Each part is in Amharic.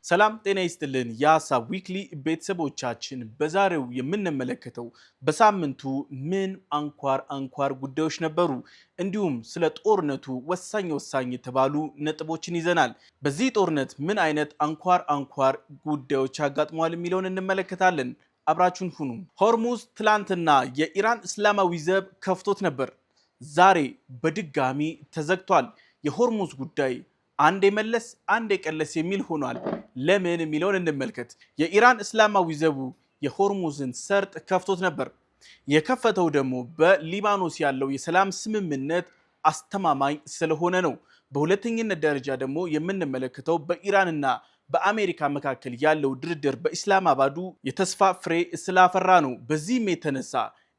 ሰላም ጤና ይስጥልን የሀሳብ ዊክሊ ቤተሰቦቻችን በዛሬው የምንመለከተው በሳምንቱ ምን አንኳር ጉዳዮች ነበሩ እንዲሁም ስለ ጦርነቱ ወሳኝ የተባሉ ነጥቦችን ይዘናል። በዚህ ጦርነት ምን አይነት አንኳር ጉዳዮች አጋጥመዋል የሚለውን እንመለከታለን። አብራችሁን ሁኑ። ሆርሙዝ ትላንትና የኢራን እስላማዊ ዘብ ከፍቶት ነበር። ዛሬ በድጋሚ ተዘግቷል። የሆርሙዝ ጉዳይ አንዴ መለስ አንዴ ቀለስ የሚል ሆኗል። ለምን የሚለውን እንመልከት። የኢራን እስላማዊ ዘቡ የሆርሙዝን ሰርጥ ከፍቶት ነበር። የከፈተው ደግሞ በሊባኖስ ያለው የሰላም ስምምነት አስተማማኝ ስለሆነ ነው። በሁለተኝነት ደረጃ ደግሞ የምንመለከተው በኢራንና በአሜሪካ መካከል ያለው ድርድር በኢስላማባዱ የተስፋ ፍሬ ስላፈራ ነው። በዚህም የተነሳ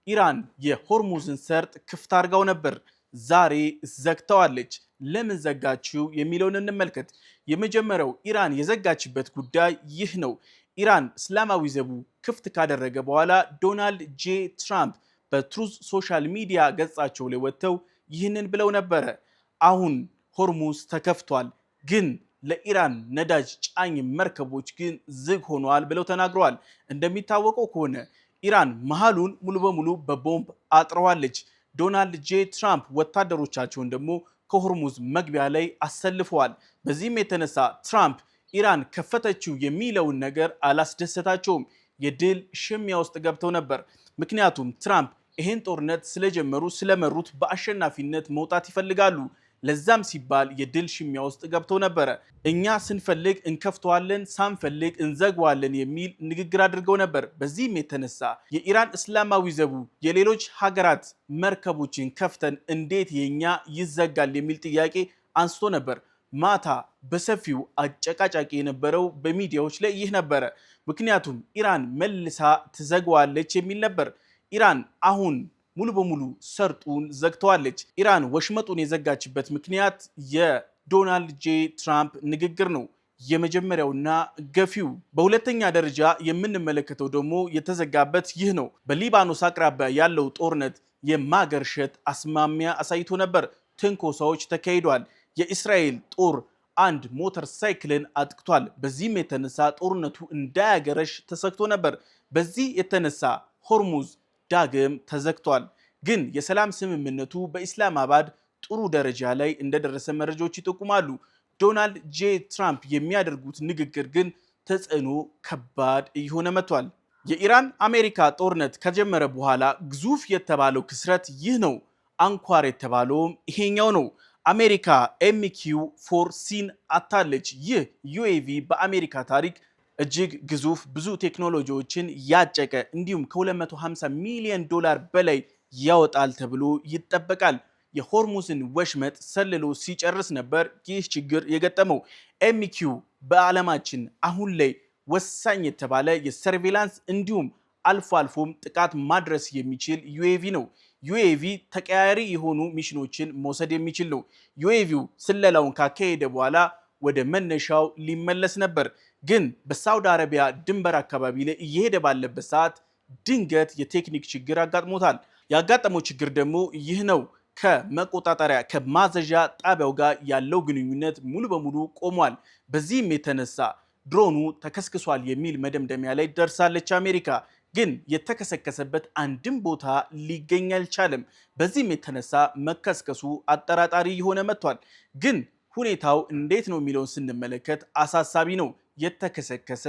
ኢራን የሆርሙዝን ሰርጥ ክፍት አድርጋው ነበር። ዛሬ ዘግተዋለች። ለምን ዘጋችው የሚለውን እንመልከት። የመጀመሪያው ኢራን የዘጋችበት ጉዳይ ይህ ነው። ኢራን እስላማዊ ዘቡ ክፍት ካደረገ በኋላ ዶናልድ ጄ ትራምፕ በትሩዝ ሶሻል ሚዲያ ገጻቸው ላይ ወጥተው ይህንን ብለው ነበረ። አሁን ሆርሙዝ ተከፍቷል፣ ግን ለኢራን ነዳጅ ጫኝ መርከቦች ግን ዝግ ሆኗል ብለው ተናግረዋል። እንደሚታወቀው ከሆነ ኢራን መሃሉን ሙሉ በሙሉ በቦምብ አጥረዋለች። ዶናልድ ጄ ትራምፕ ወታደሮቻቸውን ደግሞ ከሆርሙዝ መግቢያ ላይ አሰልፈዋል። በዚህም የተነሳ ትራምፕ ኢራን ከፈተችው የሚለውን ነገር አላስደሰታቸውም። የድል ሽሚያ ውስጥ ገብተው ነበር። ምክንያቱም ትራምፕ ይህን ጦርነት ስለመሩት በአሸናፊነት መውጣት ይፈልጋሉ። ለዛም ሲባል የድል ሽሚያ ውስጥ ገብተው ነበረ። እኛ ስንፈልግ እንከፍተዋለን፣ ሳንፈልግ እንዘግዋለን የሚል ንግግር አድርገው ነበር። በዚህም የተነሳ የኢራን እስላማዊ ዘቡ የሌሎች ሀገራት መርከቦችን ከፍተን እንዴት የኛ ይዘጋል የሚል ጥያቄ አንስቶ ነበር። ማታ በሰፊው አጨቃጫቂ የነበረው በሚዲያዎች ላይ ይህ ነበረ። ምክንያቱም ኢራን መልሳ ትዘግዋለች የሚል ነበር። ኢራን አሁን ሙሉ በሙሉ ሰርጡን ዘግተዋለች። ኢራን ወሽመጡን የዘጋችበት ምክንያት የዶናልድ ጄ ትራምፕ ንግግር ነው፣ የመጀመሪያውና ገፊው። በሁለተኛ ደረጃ የምንመለከተው ደግሞ የተዘጋበት ይህ ነው። በሊባኖስ አቅራቢያ ያለው ጦርነት የማገርሸት አስማሚያ አሳይቶ ነበር። ትንኮሳዎች ተካሂዷል። የእስራኤል ጦር አንድ ሞተር ሳይክልን አጥቅቷል። በዚህም የተነሳ ጦርነቱ እንዳያገረሽ ተሰግቶ ነበር። በዚህ የተነሳ ሆርሙዝ ዳግም ተዘግቷል። ግን የሰላም ስምምነቱ በኢስላማባድ ጥሩ ደረጃ ላይ እንደደረሰ መረጃዎች ይጠቁማሉ። ዶናልድ ጄ ትራምፕ የሚያደርጉት ንግግር ግን ተጽዕኖ ከባድ እየሆነ መጥቷል። የኢራን አሜሪካ ጦርነት ከጀመረ በኋላ ግዙፍ የተባለው ክስረት ይህ ነው። አንኳር የተባለውም ይሄኛው ነው። አሜሪካ MQ-4Cን አታለች። ይህ ዩኤቪ በአሜሪካ ታሪክ እጅግ ግዙፍ ብዙ ቴክኖሎጂዎችን ያጨቀ እንዲሁም ከ250 ሚሊዮን ዶላር በላይ ያወጣል ተብሎ ይጠበቃል። የሆርሙዝን ወሽመጥ ሰልሎ ሲጨርስ ነበር ይህ ችግር የገጠመው። MQ በዓለማችን አሁን ላይ ወሳኝ የተባለ የሰርቬላንስ እንዲሁም አልፎ አልፎም ጥቃት ማድረስ የሚችል ዩኤቪ ነው። ዩኤቪ ተቀያሪ የሆኑ ሚሽኖችን መውሰድ የሚችል ነው። ዩኤቪው ስለላውን ካካሄደ በኋላ ወደ መነሻው ሊመለስ ነበር። ግን በሳውዲ አረቢያ ድንበር አካባቢ ላይ እየሄደ ባለበት ሰዓት ድንገት የቴክኒክ ችግር አጋጥሞታል። ያጋጠመው ችግር ደግሞ ይህ ነው። ከመቆጣጠሪያ ከማዘዣ ጣቢያው ጋር ያለው ግንኙነት ሙሉ በሙሉ ቆሟል። በዚህም የተነሳ ድሮኑ ተከስክሷል የሚል መደምደሚያ ላይ ደርሳለች አሜሪካ። ግን የተከሰከሰበት አንድም ቦታ ሊገኝ አልቻለም። በዚህም የተነሳ መከስከሱ አጠራጣሪ የሆነ መጥቷል። ግን ሁኔታው እንዴት ነው የሚለውን ስንመለከት አሳሳቢ ነው። የተከሰከሰ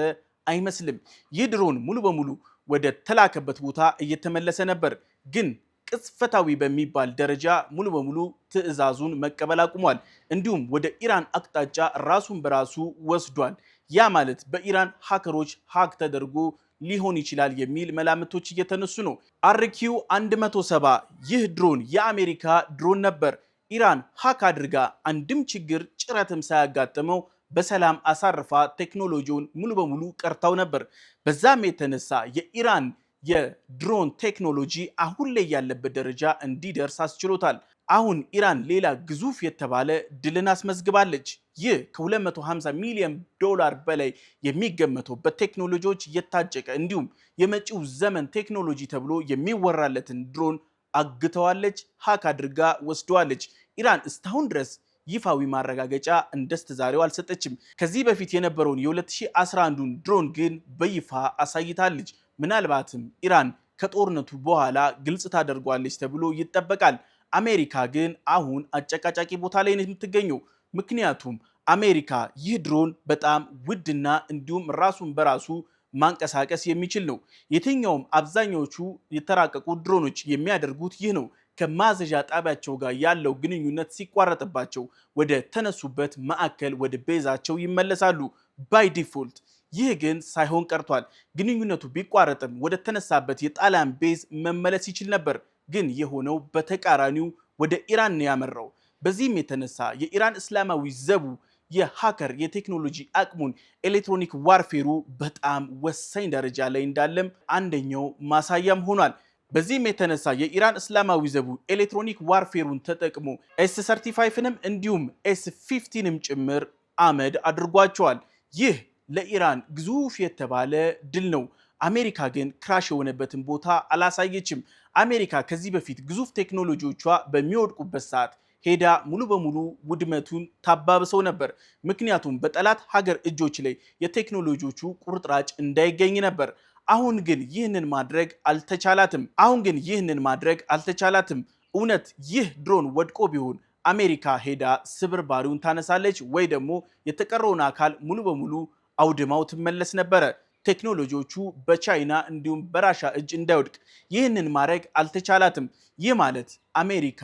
አይመስልም። ይህ ድሮን ሙሉ በሙሉ ወደ ተላከበት ቦታ እየተመለሰ ነበር። ግን ቅጽፈታዊ በሚባል ደረጃ ሙሉ በሙሉ ትዕዛዙን መቀበል አቁሟል። እንዲሁም ወደ ኢራን አቅጣጫ ራሱን በራሱ ወስዷል። ያ ማለት በኢራን ሃከሮች ሃክ ተደርጎ ሊሆን ይችላል የሚል መላምቶች እየተነሱ ነው። RQ-170 ይህ ድሮን የአሜሪካ ድሮን ነበር። ኢራን ሃክ አድርጋ አንድም ችግር ጭረትም ሳያጋጥመው በሰላም አሳርፋ ቴክኖሎጂውን ሙሉ በሙሉ ቀርታው ነበር። በዛም የተነሳ የኢራን የድሮን ቴክኖሎጂ አሁን ላይ ያለበት ደረጃ እንዲደርስ አስችሎታል። አሁን ኢራን ሌላ ግዙፍ የተባለ ድልን አስመዝግባለች። ይህ ከ250 ሚሊዮን ዶላር በላይ የሚገመተው በቴክኖሎጂዎች የታጨቀ እንዲሁም የመጪው ዘመን ቴክኖሎጂ ተብሎ የሚወራለትን ድሮን አግተዋለች፣ ሃክ አድርጋ ወስደዋለች። ኢራን እስካሁን ድረስ ይፋዊ ማረጋገጫ እንደስተዛሬው አልሰጠችም። ከዚህ በፊት የነበረውን የ2011ን ድሮን ግን በይፋ አሳይታለች። ምናልባትም ኢራን ከጦርነቱ በኋላ ግልጽ ታደርጓለች ተብሎ ይጠበቃል። አሜሪካ ግን አሁን አጨቃጫቂ ቦታ ላይ ነው የምትገኘው። ምክንያቱም አሜሪካ ይህ ድሮን በጣም ውድና እንዲሁም ራሱን በራሱ ማንቀሳቀስ የሚችል ነው። የትኛውም አብዛኛዎቹ የተራቀቁ ድሮኖች የሚያደርጉት ይህ ነው። ከማዘዣ ጣቢያቸው ጋር ያለው ግንኙነት ሲቋረጥባቸው ወደ ተነሱበት ማዕከል ወደ ቤዛቸው ይመለሳሉ ባይ ዲፎልት። ይህ ግን ሳይሆን ቀርቷል። ግንኙነቱ ቢቋረጥም ወደ ተነሳበት የጣሊያን ቤዝ መመለስ ይችል ነበር። ግን የሆነው በተቃራኒው ወደ ኢራን ነው ያመራው። በዚህም የተነሳ የኢራን እስላማዊ ዘቡ የሃከር የቴክኖሎጂ አቅሙን ኤሌክትሮኒክ ዋርፌሩ በጣም ወሳኝ ደረጃ ላይ እንዳለም አንደኛው ማሳያም ሆኗል። በዚህም የተነሳ የኢራን እስላማዊ ዘቡ ኤሌክትሮኒክ ዋርፌሩን ተጠቅሞ ኤስ35ንም እንዲሁም ኤስ15ንም ጭምር አመድ አድርጓቸዋል። ይህ ለኢራን ግዙፍ የተባለ ድል ነው። አሜሪካ ግን ክራሽ የሆነበትን ቦታ አላሳየችም። አሜሪካ ከዚህ በፊት ግዙፍ ቴክኖሎጂዎቿ በሚወድቁበት ሰዓት ሄዳ ሙሉ በሙሉ ውድመቱን ታባብሰው ነበር። ምክንያቱም በጠላት ሀገር እጆች ላይ የቴክኖሎጂዎቹ ቁርጥራጭ እንዳይገኝ ነበር። አሁን ግን ይህንን ማድረግ አልተቻላትም። እውነት ይህ ድሮን ወድቆ ቢሆን አሜሪካ ሄዳ ስብርባሪውን ታነሳለች ወይ ደግሞ የተቀረውን አካል ሙሉ በሙሉ አውድማው ትመለስ ነበረ። ቴክኖሎጂዎቹ በቻይና እንዲሁም በራሻ እጅ እንዳይወድቅ ይህንን ማድረግ አልተቻላትም። ይህ ማለት አሜሪካ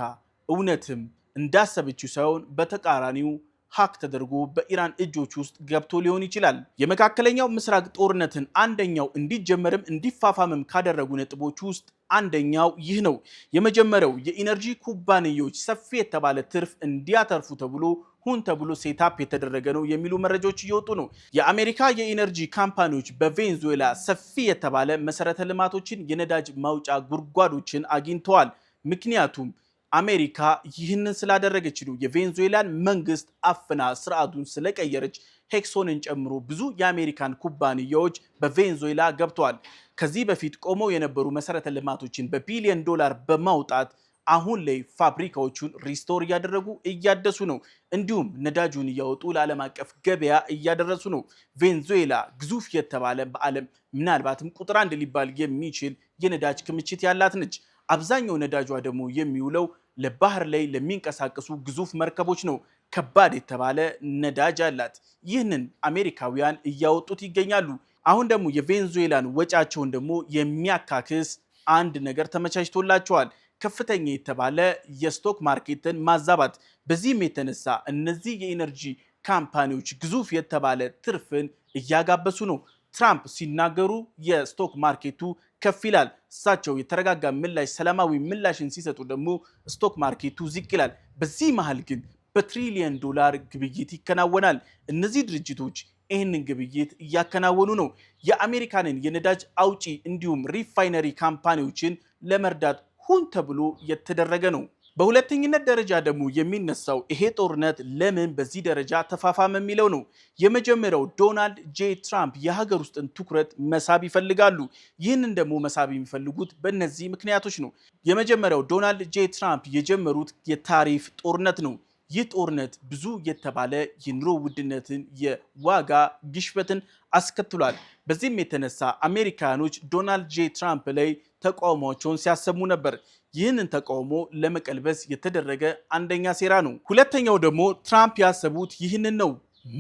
እውነትም እንዳሰበችው ሳይሆን በተቃራኒው ሀክ ተደርጎ በኢራን እጆች ውስጥ ገብቶ ሊሆን ይችላል። የመካከለኛው ምስራቅ ጦርነትን አንደኛው እንዲጀመርም እንዲፋፋምም ካደረጉ ነጥቦች ውስጥ አንደኛው ይህ ነው። የመጀመሪያው የኢነርጂ ኩባንያዎች ሰፊ የተባለ ትርፍ እንዲያተርፉ ተብሎ ሁን ተብሎ ሴታፕ የተደረገ ነው የሚሉ መረጃዎች እየወጡ ነው። የአሜሪካ የኢነርጂ ካምፓኒዎች በቬንዙዌላ ሰፊ የተባለ መሰረተ ልማቶችን፣ የነዳጅ ማውጫ ጉድጓዶችን አግኝተዋል። ምክንያቱም አሜሪካ ይህንን ስላደረገች ነው። የቬንዙዌላን መንግስት አፍና ስርዓቱን ስለቀየረች ሄክሶንን ጨምሮ ብዙ የአሜሪካን ኩባንያዎች በቬንዙዌላ ገብተዋል። ከዚህ በፊት ቆመው የነበሩ መሰረተ ልማቶችን በቢሊዮን ዶላር በማውጣት አሁን ላይ ፋብሪካዎቹን ሪስቶር እያደረጉ እያደሱ ነው። እንዲሁም ነዳጁን እያወጡ ለዓለም አቀፍ ገበያ እያደረሱ ነው። ቬንዙዌላ ግዙፍ የተባለ በዓለም ምናልባትም ቁጥር 1 ሊባል የሚችል የነዳጅ ክምችት ያላት ነች። አብዛኛው ነዳጇ ደግሞ የሚውለው ለባህር ላይ ለሚንቀሳቀሱ ግዙፍ መርከቦች ነው። ከባድ የተባለ ነዳጅ አላት። ይህንን አሜሪካውያን እያወጡት ይገኛሉ። አሁን ደግሞ የቬንዙዌላን ወጫቸውን ደግሞ የሚያካክስ አንድ ነገር ተመቻችቶላቸዋል። ከፍተኛ የተባለ የስቶክ ማርኬትን ማዛባት። በዚህም የተነሳ እነዚህ የኢነርጂ ካምፓኒዎች ግዙፍ የተባለ ትርፍን እያጋበሱ ነው። ትራምፕ ሲናገሩ የስቶክ ማርኬቱ ከፍ ይላል። እሳቸው የተረጋጋ ምላሽ፣ ሰላማዊ ምላሽን ሲሰጡ ደግሞ ስቶክ ማርኬቱ ዝቅ ይላል። በዚህ መሃል ግን በትሪሊየን ዶላር ግብይት ይከናወናል። እነዚህ ድርጅቶች ይህንን ግብይት እያከናወኑ ነው። የአሜሪካንን የነዳጅ አውጪ እንዲሁም ሪፋይነሪ ካምፓኒዎችን ለመርዳት ሁን ተብሎ የተደረገ ነው። በሁለተኝነት ደረጃ ደግሞ የሚነሳው ይሄ ጦርነት ለምን በዚህ ደረጃ ተፋፋመ የሚለው ነው። የመጀመሪያው ዶናልድ ጄ ትራምፕ የሀገር ውስጥን ትኩረት መሳብ ይፈልጋሉ። ይህንን ደግሞ መሳብ የሚፈልጉት በእነዚህ ምክንያቶች ነው። የመጀመሪያው ዶናልድ ጄ ትራምፕ የጀመሩት የታሪፍ ጦርነት ነው። ይህ ጦርነት ብዙ የተባለ የኑሮ ውድነትን፣ የዋጋ ግሽበትን አስከትሏል። በዚህም የተነሳ አሜሪካኖች ዶናልድ ጄ ትራምፕ ላይ ተቃውሟቸውን ሲያሰሙ ነበር። ይህንን ተቃውሞ ለመቀልበስ የተደረገ አንደኛ ሴራ ነው። ሁለተኛው ደግሞ ትራምፕ ያሰቡት ይህንን ነው፣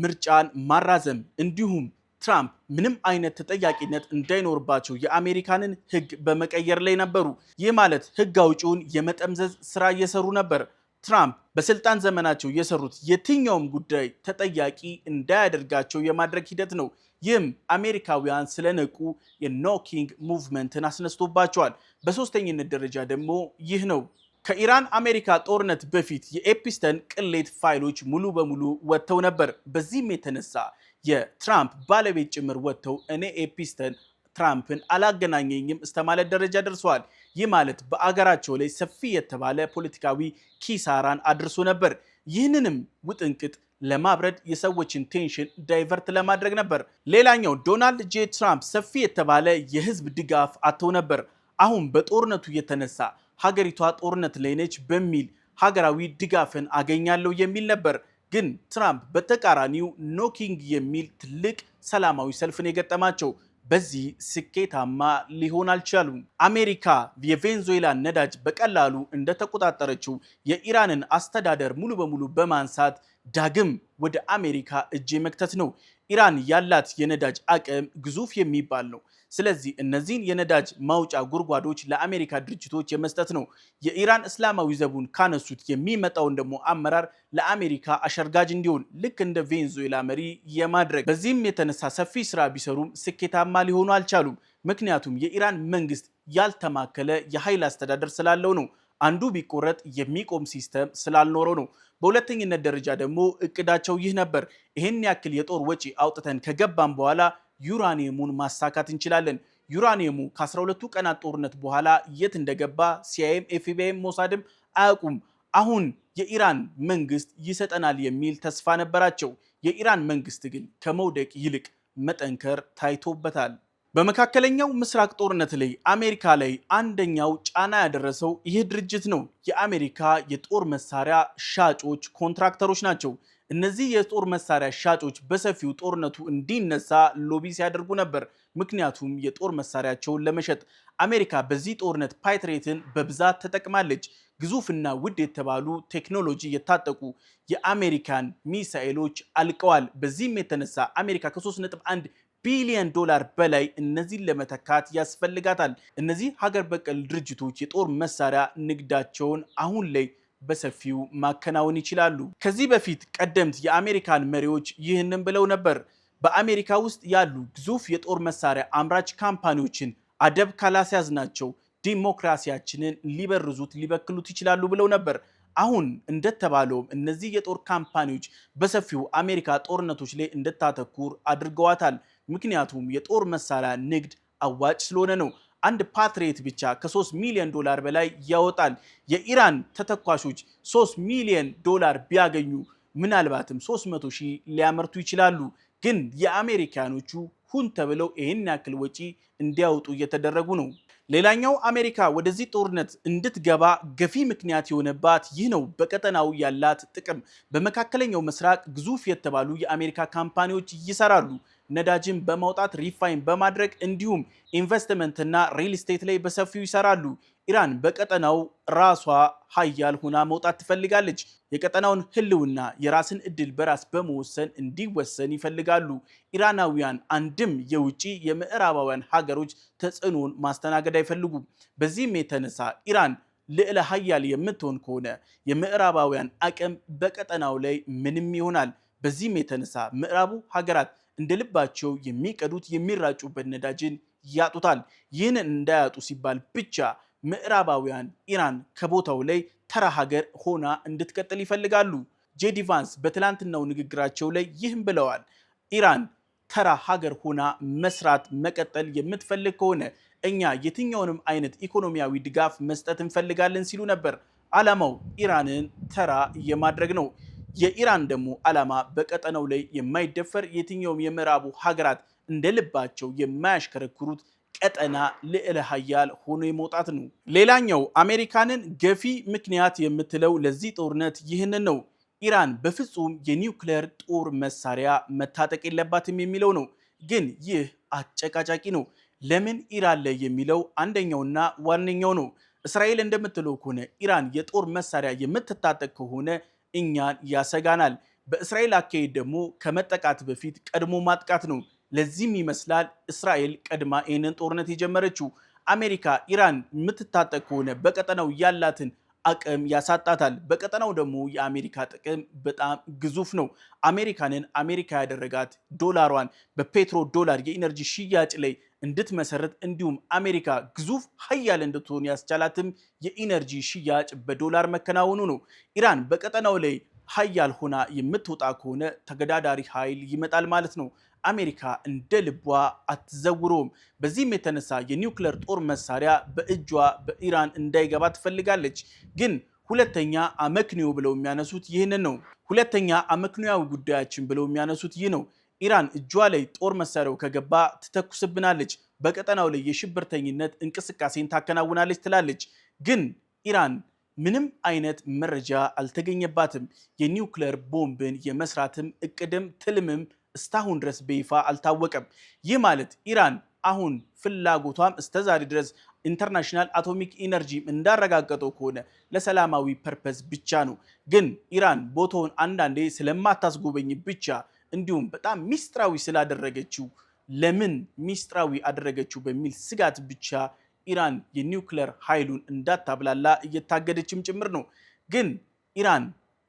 ምርጫን ማራዘም። እንዲሁም ትራምፕ ምንም አይነት ተጠያቂነት እንዳይኖርባቸው የአሜሪካንን ሕግ በመቀየር ላይ ነበሩ። ይህ ማለት ሕግ አውጪውን የመጠምዘዝ ስራ እየሰሩ ነበር። ትራምፕ በስልጣን ዘመናቸው የሰሩት የትኛውም ጉዳይ ተጠያቂ እንዳያደርጋቸው የማድረግ ሂደት ነው። ይህም አሜሪካውያን ስለነቁ የኖኪንግ ሙቭመንትን አስነስቶባቸዋል። በሶስተኝነት ደረጃ ደግሞ ይህ ነው። ከኢራን አሜሪካ ጦርነት በፊት የኤፕስተን ቅሌት ፋይሎች ሙሉ በሙሉ ወጥተው ነበር። በዚህም የተነሳ የትራምፕ ባለቤት ጭምር ወጥተው እኔ ኤፕስተን ትራምፕን አላገናኘኝም እስተማለት ደረጃ ደርሰዋል። ይህ ማለት በአገራቸው ላይ ሰፊ የተባለ ፖለቲካዊ ኪሳራን አድርሶ ነበር። ይህንንም ውጥንቅጥ ለማብረድ የሰዎችን ቴንሽን ዳይቨርት ለማድረግ ነበር። ሌላኛው ዶናልድ ጄ ትራምፕ ሰፊ የተባለ የህዝብ ድጋፍ አጥተው ነበር። አሁን በጦርነቱ የተነሳ ሀገሪቷ ጦርነት ላይ ነች በሚል ሀገራዊ ድጋፍን አገኛለሁ የሚል ነበር። ግን ትራምፕ በተቃራኒው ኖኪንግ የሚል ትልቅ ሰላማዊ ሰልፍን የገጠማቸው በዚህ ስኬታማ ሊሆን አልቻሉም። አሜሪካ የቬንዙዌላን ነዳጅ በቀላሉ እንደተቆጣጠረችው የኢራንን አስተዳደር ሙሉ በሙሉ በማንሳት ዳግም ወደ አሜሪካ እጅ መክተት ነው። ኢራን ያላት የነዳጅ አቅም ግዙፍ የሚባል ነው። ስለዚህ እነዚህን የነዳጅ ማውጫ ጉድጓዶች ለአሜሪካ ድርጅቶች የመስጠት ነው። የኢራን እስላማዊ ዘቡን ካነሱት የሚመጣውን ደግሞ አመራር ለአሜሪካ አሸርጋጅ እንዲሆን ልክ እንደ ቬንዙዌላ መሪ የማድረግ በዚህም የተነሳ ሰፊ ስራ ቢሰሩም ስኬታማ ሊሆኑ አልቻሉም። ምክንያቱም የኢራን መንግስት ያልተማከለ የኃይል አስተዳደር ስላለው ነው። አንዱ ቢቆረጥ የሚቆም ሲስተም ስላልኖረው ነው። በሁለተኝነት ደረጃ ደግሞ እቅዳቸው ይህ ነበር። ይህን ያክል የጦር ወጪ አውጥተን ከገባን በኋላ ዩራኒየሙን ማሳካት እንችላለን። ዩራኒየሙ ከ12ቱ ቀናት ጦርነት በኋላ የት እንደገባ ሲአይኤም፣ ኤፍቢአይም ሞሳድም አያውቁም። አሁን የኢራን መንግስት ይሰጠናል የሚል ተስፋ ነበራቸው። የኢራን መንግስት ግን ከመውደቅ ይልቅ መጠንከር ታይቶበታል። በመካከለኛው ምስራቅ ጦርነት ላይ አሜሪካ ላይ አንደኛው ጫና ያደረሰው ይህ ድርጅት ነው። የአሜሪካ የጦር መሳሪያ ሻጮች ኮንትራክተሮች ናቸው። እነዚህ የጦር መሳሪያ ሻጮች በሰፊው ጦርነቱ እንዲነሳ ሎቢ ሲያደርጉ ነበር። ምክንያቱም የጦር መሳሪያቸውን ለመሸጥ አሜሪካ በዚህ ጦርነት ፓትሪዮትን በብዛት ተጠቅማለች። ግዙፍና ውድ የተባሉ ቴክኖሎጂ የታጠቁ የአሜሪካን ሚሳኤሎች አልቀዋል። በዚህም የተነሳ አሜሪካ ከ3.1 ቢሊዮን ዶላር በላይ እነዚህን ለመተካት ያስፈልጋታል። እነዚህ ሀገር በቀል ድርጅቶች የጦር መሳሪያ ንግዳቸውን አሁን ላይ በሰፊው ማከናወን ይችላሉ። ከዚህ በፊት ቀደምት የአሜሪካን መሪዎች ይህንን ብለው ነበር። በአሜሪካ ውስጥ ያሉ ግዙፍ የጦር መሳሪያ አምራች ካምፓኒዎችን አደብ ካላስያዝናቸው ዲሞክራሲያችንን ሊበርዙት ሊበክሉት ይችላሉ ብለው ነበር። አሁን እንደተባለውም እነዚህ የጦር ካምፓኒዎች በሰፊው አሜሪካ ጦርነቶች ላይ እንድታተኩር አድርገዋታል። ምክንያቱም የጦር መሳሪያ ንግድ አዋጭ ስለሆነ ነው። አንድ ፓትሪዮት ብቻ ከ3 ሚሊዮን ዶላር በላይ ያወጣል። የኢራን ተተኳሾች 3 ሚሊዮን ዶላር ቢያገኙ ምናልባትም 300 ሺህ ሊያመርቱ ይችላሉ። ግን የአሜሪካኖቹ ሁን ተብለው ይህን ያክል ወጪ እንዲያወጡ እየተደረጉ ነው። ሌላኛው አሜሪካ ወደዚህ ጦርነት እንድትገባ ገፊ ምክንያት የሆነባት ይህ ነው። በቀጠናው ያላት ጥቅም። በመካከለኛው ምስራቅ ግዙፍ የተባሉ የአሜሪካ ካምፓኒዎች ይሰራሉ። ነዳጅን በማውጣት ሪፋይን በማድረግ እንዲሁም ኢንቨስትመንትና ሪል ስቴት ላይ በሰፊው ይሰራሉ። ኢራን በቀጠናው ራሷ ሀያል ሆና መውጣት ትፈልጋለች። የቀጠናውን ህልውና የራስን እድል በራስ በመወሰን እንዲወሰን ይፈልጋሉ። ኢራናውያን አንድም የውጪ የምዕራባውያን ሀገሮች ተጽዕኖን ማስተናገድ አይፈልጉም። በዚህም የተነሳ ኢራን ልዕለ ሀያል የምትሆን ከሆነ የምዕራባውያን አቅም በቀጠናው ላይ ምንም ይሆናል። በዚህም የተነሳ ምዕራቡ ሀገራት እንደ ልባቸው የሚቀዱት የሚራጩበት ነዳጅን ያጡታል። ይህንን እንዳያጡ ሲባል ብቻ ምዕራባውያን ኢራን ከቦታው ላይ ተራ ሀገር ሆና እንድትቀጥል ይፈልጋሉ። ጄዲ ቫንስ በትላንትናው ንግግራቸው ላይ ይህም ብለዋል። ኢራን ተራ ሀገር ሆና መስራት መቀጠል የምትፈልግ ከሆነ እኛ የትኛውንም አይነት ኢኮኖሚያዊ ድጋፍ መስጠት እንፈልጋለን ሲሉ ነበር። ዓላማው ኢራንን ተራ የማድረግ ነው። የኢራን ደግሞ ዓላማ በቀጠናው ላይ የማይደፈር የትኛውም የምዕራቡ ሀገራት እንደ ልባቸው የማያሽከረክሩት ቀጠና ልዕለ ሀያል ሆኖ የመውጣት ነው። ሌላኛው አሜሪካንን ገፊ ምክንያት የምትለው ለዚህ ጦርነት ይህንን ነው። ኢራን በፍጹም የኒውክሌር ጦር መሳሪያ መታጠቅ የለባትም የሚለው ነው። ግን ይህ አጨቃጫቂ ነው። ለምን ኢራን ላይ የሚለው አንደኛውና ዋነኛው ነው። እስራኤል እንደምትለው ከሆነ ኢራን የጦር መሳሪያ የምትታጠቅ ከሆነ እኛን ያሰጋናል። በእስራኤል አካሄድ ደግሞ ከመጠቃት በፊት ቀድሞ ማጥቃት ነው። ለዚህም ይመስላል እስራኤል ቀድማ ይህንን ጦርነት የጀመረችው። አሜሪካ ኢራን የምትታጠቅ ከሆነ በቀጠናው ያላትን አቅም ያሳጣታል። በቀጠናው ደግሞ የአሜሪካ ጥቅም በጣም ግዙፍ ነው። አሜሪካንን አሜሪካ ያደረጋት ዶላሯን በፔትሮ ዶላር የኢነርጂ ሽያጭ ላይ እንድትመሰረት እንዲሁም አሜሪካ ግዙፍ ሀያል እንድትሆን ያስቻላትም የኢነርጂ ሽያጭ በዶላር መከናወኑ ነው። ኢራን በቀጠናው ላይ ሀያል ሆና የምትወጣ ከሆነ ተገዳዳሪ ኃይል ይመጣል ማለት ነው። አሜሪካ እንደ ልቧ አትዘውሮም። በዚህም የተነሳ የኒውክሌር ጦር መሳሪያ በእጇ በኢራን እንዳይገባ ትፈልጋለች። ግን ሁለተኛ አመክንዮ ብለው የሚያነሱት ይህንን ነው። ሁለተኛ አመክንዮአዊ ጉዳያችን ብለው የሚያነሱት ይህ ነው። ኢራን እጇ ላይ ጦር መሳሪያው ከገባ ትተኩስብናለች፣ በቀጠናው ላይ የሽብርተኝነት እንቅስቃሴን ታከናውናለች ትላለች። ግን ኢራን ምንም አይነት መረጃ አልተገኘባትም። የኒውክሌር ቦምብን የመስራትም እቅድም ትልምም እስካሁን ድረስ በይፋ አልታወቀም። ይህ ማለት ኢራን አሁን ፍላጎቷም እስከዛሬ ድረስ ኢንተርናሽናል አቶሚክ ኢነርጂ እንዳረጋገጠው ከሆነ ለሰላማዊ ፐርፐስ ብቻ ነው። ግን ኢራን ቦታውን አንዳንዴ ስለማታስጎበኝ ብቻ እንዲሁም በጣም ሚስጥራዊ ስላደረገችው ለምን ሚስጥራዊ አደረገችው በሚል ስጋት ብቻ ኢራን የኒውክሌር ኃይሉን እንዳታብላላ እየታገደችም ጭምር ነው። ግን ኢራን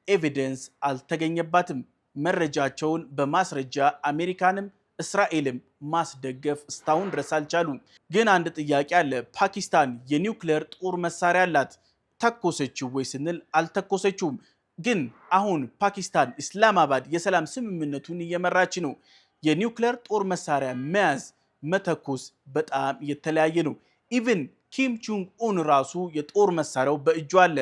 ኤቪደንስ አልተገኘባትም። መረጃቸውን በማስረጃ አሜሪካንም እስራኤልም ማስደገፍ እስካሁን ድረስ አልቻሉም። ግን አንድ ጥያቄ አለ። ፓኪስታን የኒውክሌር ጦር መሳሪያ አላት። ተኮሰችው ወይ ስንል አልተኮሰችውም። ግን አሁን ፓኪስታን ኢስላማባድ የሰላም ስምምነቱን እየመራች ነው። የኒውክሌር ጦር መሳሪያ መያዝ መተኮስ በጣም የተለያየ ነው። ኢቭን ኪም ጆንግ ኡን ራሱ የጦር መሳሪያው በእጁ አለ።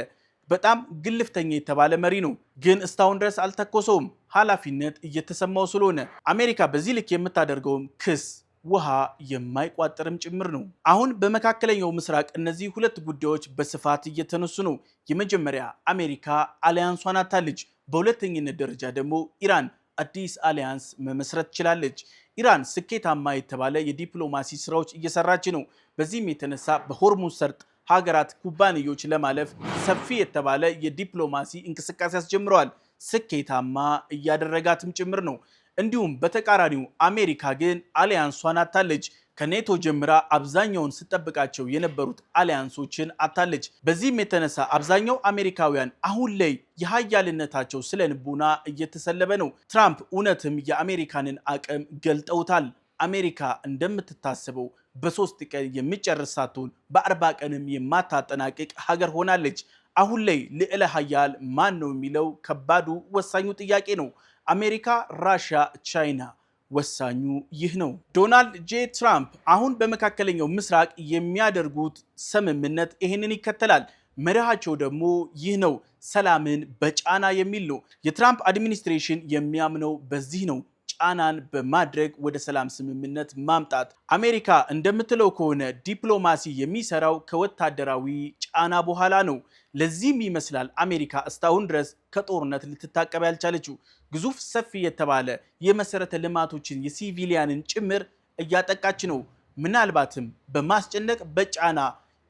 በጣም ግልፍተኛ የተባለ መሪ ነው። ግን እስካሁን ድረስ አልተኮሰውም። ኃላፊነት እየተሰማው ስለሆነ አሜሪካ በዚህ ልክ የምታደርገውም ክስ ውሃ የማይቋጥርም ጭምር ነው። አሁን በመካከለኛው ምስራቅ እነዚህ ሁለት ጉዳዮች በስፋት እየተነሱ ነው። የመጀመሪያ አሜሪካ አሊያንሷን አታለች። በሁለተኝነት ደረጃ ደግሞ ኢራን አዲስ አሊያንስ መመስረት ችላለች። ኢራን ስኬታማ የተባለ የዲፕሎማሲ ስራዎች እየሰራች ነው። በዚህም የተነሳ በሆርሙዝ ሰርጥ ሀገራት ኩባንያዎች ለማለፍ ሰፊ የተባለ የዲፕሎማሲ እንቅስቃሴ አስጀምረዋል። ስኬታማ እያደረጋትም ጭምር ነው። እንዲሁም በተቃራኒው አሜሪካ ግን አሊያንሷን አታለች። ከኔቶ ጀምራ አብዛኛውን ስጠብቃቸው የነበሩት አሊያንሶችን አታለች። በዚህም የተነሳ አብዛኛው አሜሪካውያን አሁን ላይ የሀያልነታቸው ስለ ንቡና እየተሰለበ ነው። ትራምፕ እውነትም የአሜሪካንን አቅም ገልጠውታል። አሜሪካ እንደምትታስበው በ3 ቀን የሚጨርስ ሳትሆን በ40 ቀንም የማታጠናቅቅ ሀገር ሆናለች። አሁን ላይ ልዕለ ሀያል ማን ነው የሚለው ከባዱ ወሳኙ ጥያቄ ነው። አሜሪካ፣ ራሽያ፣ ቻይና? ወሳኙ ይህ ነው። ዶናልድ ጄ ትራምፕ አሁን በመካከለኛው ምስራቅ የሚያደርጉት ስምምነት ይህንን ይከተላል። መርሃቸው ደግሞ ይህ ነው፣ ሰላምን በጫና የሚል ነው። የትራምፕ አድሚኒስትሬሽን የሚያምነው በዚህ ነው። ጫናን በማድረግ ወደ ሰላም ስምምነት ማምጣት። አሜሪካ እንደምትለው ከሆነ ዲፕሎማሲ የሚሰራው ከወታደራዊ ጫና በኋላ ነው። ለዚህም ይመስላል አሜሪካ እስካሁን ድረስ ከጦርነት ልትታቀብ ያልቻለችው። ግዙፍ ሰፊ የተባለ የመሰረተ ልማቶችን የሲቪሊያንን ጭምር እያጠቃች ነው። ምናልባትም በማስጨነቅ በጫና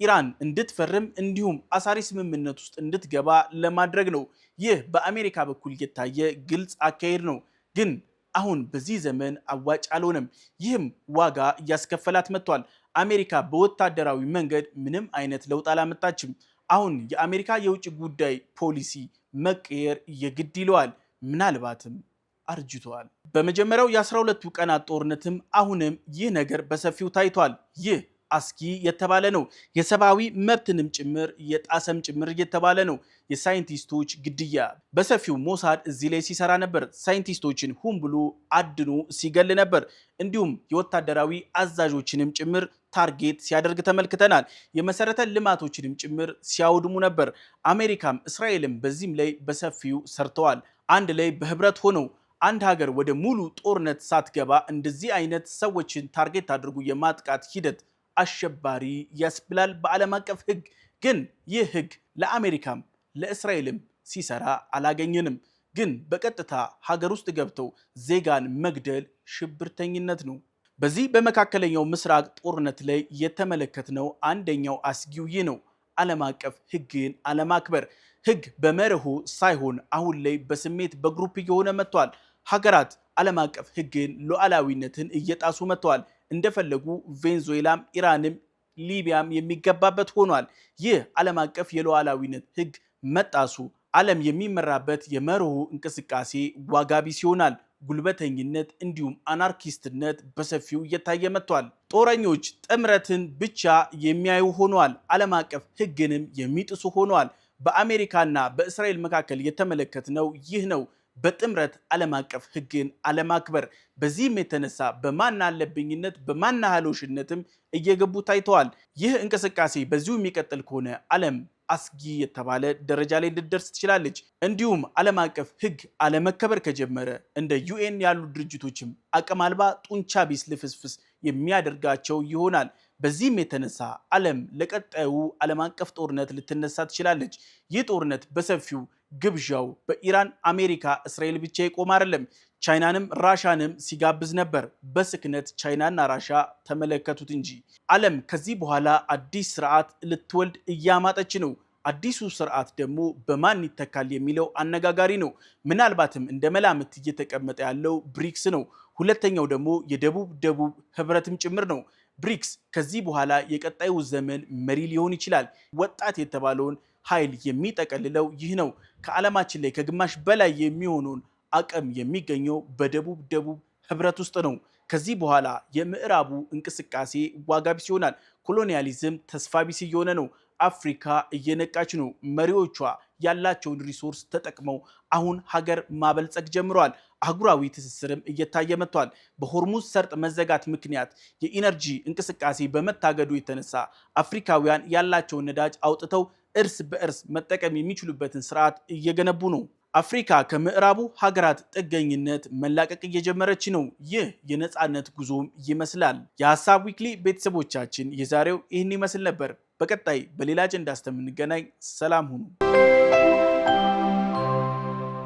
ኢራን እንድትፈርም እንዲሁም አሳሪ ስምምነት ውስጥ እንድትገባ ለማድረግ ነው። ይህ በአሜሪካ በኩል የታየ ግልጽ አካሄድ ነው። ግን አሁን በዚህ ዘመን አዋጭ አልሆነም። ይህም ዋጋ እያስከፈላት መጥቷል። አሜሪካ በወታደራዊ መንገድ ምንም አይነት ለውጥ አላመጣችም። አሁን የአሜሪካ የውጭ ጉዳይ ፖሊሲ መቀየር የግድ ይለዋል። ምናልባትም አርጅቷል። በመጀመሪያው የ12ቱ ቀናት ጦርነትም አሁንም ይህ ነገር በሰፊው ታይቷል። ይህ አስጊ የተባለ ነው። የሰብአዊ መብትንም ጭምር የጣሰም ጭምር የተባለ ነው። የሳይንቲስቶች ግድያ በሰፊው ሞሳድ እዚህ ላይ ሲሰራ ነበር። ሳይንቲስቶችን ሁም ብሎ አድኖ ሲገል ነበር። እንዲሁም የወታደራዊ አዛዦችንም ጭምር ታርጌት ሲያደርግ ተመልክተናል። የመሰረተ ልማቶችንም ጭምር ሲያወድሙ ነበር። አሜሪካም እስራኤልም በዚህም ላይ በሰፊው ሰርተዋል። አንድ ላይ በህብረት ሆነው አንድ ሀገር ወደ ሙሉ ጦርነት ሳትገባ እንደዚህ አይነት ሰዎችን ታርጌት አድርጉ የማጥቃት ሂደት አሸባሪ ያስብላል በዓለም አቀፍ ህግ። ግን ይህ ህግ ለአሜሪካም ለእስራኤልም ሲሰራ አላገኘንም። ግን በቀጥታ ሀገር ውስጥ ገብተው ዜጋን መግደል ሽብርተኝነት ነው። በዚህ በመካከለኛው ምስራቅ ጦርነት ላይ የተመለከትነው አንደኛው አስጊው ይህ ነው። ዓለም አቀፍ ህግን አለማክበር። ህግ በመርሁ ሳይሆን አሁን ላይ በስሜት በግሩፕ እየሆነ መጥቷል። ሀገራት ዓለም አቀፍ ህግን ሉዓላዊነትን እየጣሱ መጥተዋል። እንደፈለጉ ቬንዙዌላም ኢራንም ሊቢያም የሚገባበት ሆኗል። ይህ ዓለም አቀፍ የሉዓላዊነት ህግ መጣሱ ዓለም የሚመራበት የመርሁ እንቅስቃሴ ዋጋ ቢስ ይሆናል። ጉልበተኝነት እንዲሁም አናርኪስትነት በሰፊው እየታየ መጥቷል። ጦረኞች ጥምረትን ብቻ የሚያዩ ሆኗል። ዓለም አቀፍ ህግንም የሚጥሱ ሆኗል። በአሜሪካና በእስራኤል መካከል የተመለከትነው ይህ ነው። በጥምረት ዓለም አቀፍ ህግን አለማክበር። በዚህም የተነሳ በማናለብኝነት በማናሃሎሽነትም እየገቡ ታይተዋል። ይህ እንቅስቃሴ በዚሁ የሚቀጥል ከሆነ ዓለም አስጊ የተባለ ደረጃ ላይ ልትደርስ ትችላለች። እንዲሁም ዓለም አቀፍ ህግ አለመከበር ከጀመረ እንደ ዩኤን ያሉ ድርጅቶችም አቅም አልባ ጡንቻ ቢስ ልፍስፍስ የሚያደርጋቸው ይሆናል። በዚህም የተነሳ ዓለም ለቀጣዩ ዓለም አቀፍ ጦርነት ልትነሳ ትችላለች። ይህ ጦርነት በሰፊው ግብዣው በኢራን፣ አሜሪካ፣ እስራኤል ብቻ ይቆም አይደለም። ቻይናንም ራሻንም ሲጋብዝ ነበር። በስክነት ቻይናና ራሻ ተመለከቱት እንጂ ዓለም ከዚህ በኋላ አዲስ ስርዓት ልትወልድ እያማጠች ነው። አዲሱ ስርዓት ደግሞ በማን ይተካል የሚለው አነጋጋሪ ነው። ምናልባትም እንደ መላምት እየተቀመጠ ያለው ብሪክስ ነው። ሁለተኛው ደግሞ የደቡብ ህብረትም ጭምር ነው። ብሪክስ ከዚህ በኋላ የቀጣዩ ዘመን መሪ ሊሆን ይችላል። ወጣት የተባለውን ኃይል የሚጠቀልለው ይህ ነው። ከዓለማችን ላይ ከግማሽ በላይ የሚሆነውን አቅም የሚገኘው በደቡብ ህብረት ውስጥ ነው። ከዚህ በኋላ የምዕራቡ እንቅስቃሴ ዋጋ ቢስ ይሆናል። ኮሎኒያሊዝም ተስፋ ቢስ እየሆነ ነው። አፍሪካ እየነቃች ነው። መሪዎቿ ያላቸውን ሪሶርስ ተጠቅመው አሁን ሀገር ማበልጸግ ጀምረዋል። አህጉራዊ ትስስርም እየታየ መጥቷል። በሆርሙዝ ሰርጥ መዘጋት ምክንያት የኢነርጂ እንቅስቃሴ በመታገዱ የተነሳ አፍሪካውያን ያላቸውን ነዳጅ አውጥተው እርስ በእርስ መጠቀም የሚችሉበትን ስርዓት እየገነቡ ነው። አፍሪካ ከምዕራቡ ሀገራት ጥገኝነት መላቀቅ እየጀመረች ነው። ይህ የነፃነት ጉዞም ይመስላል። የሀሳብ ዊክሊ ቤተሰቦቻችን የዛሬው ይህን ይመስል ነበር። በቀጣይ በሌላ አጀንዳ እስከምንገናኝ ሰላም ሁኑ።